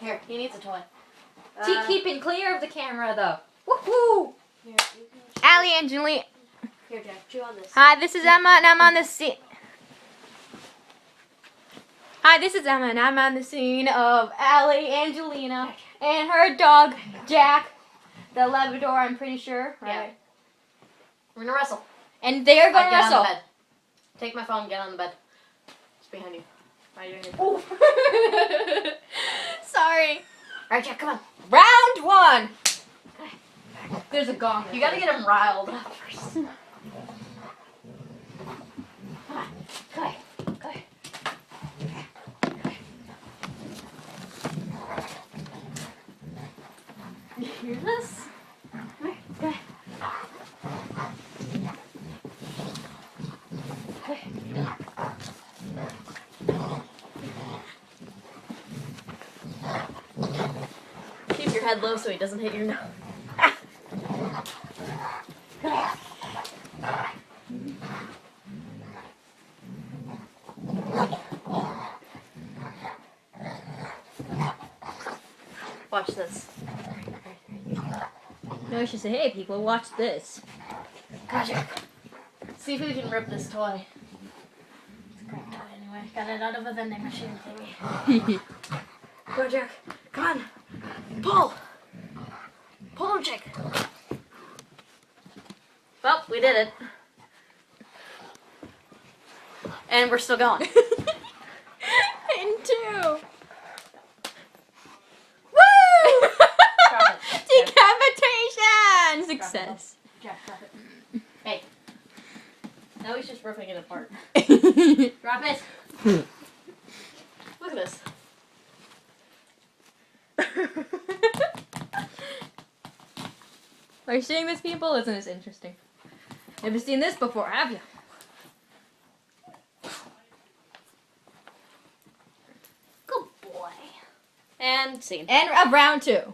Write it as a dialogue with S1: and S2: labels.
S1: Here, he needs a toy.
S2: Keeping clear of the camera, though. Woohoo!
S1: Here, you can...
S2: Allie Angelina.
S1: Here, Jack, chew on this.
S2: Hi, this is Emma, and I'm on the scene. Hi, this is Emma, and I'm on the scene of Allie Angelina and her dog, Jack, the Labrador, I'm pretty sure. Right?
S1: Yeah. We're gonna wrestle.
S2: And they're gonna
S1: Get on
S2: wrestle.
S1: the bed. Take my phone, get on the bed. It's behind you. Right here.
S2: Oh. Sorry.
S1: Alright, Jack, come on.
S2: Round one. There's a gong.
S1: You gotta get him riled up first.
S2: Come on. Go ahead. Go ahead.
S1: You hear this?
S2: Go ahead.
S1: Keep your head low so he doesn't hit your nose. Watch this.
S2: No, you should say, hey, people, watch this.
S1: Gotcha. See if we can rip this toy. It's a great toy anyway. Got it out of a vending machine thingy. Go, Jack. Come on. Pull. Pull him, Jack. Well, we did it. And we're still going.
S2: In two.
S1: Drop it.
S2: Decapitation! Success.
S1: Jack, drop it. Hey. Now he's just ripping it apart.
S2: Are
S1: Drop it. Look at this.
S2: you seeing this, people? Isn't this interesting? Never seen this before, have you?
S1: Good boy. And scene.
S2: And round two.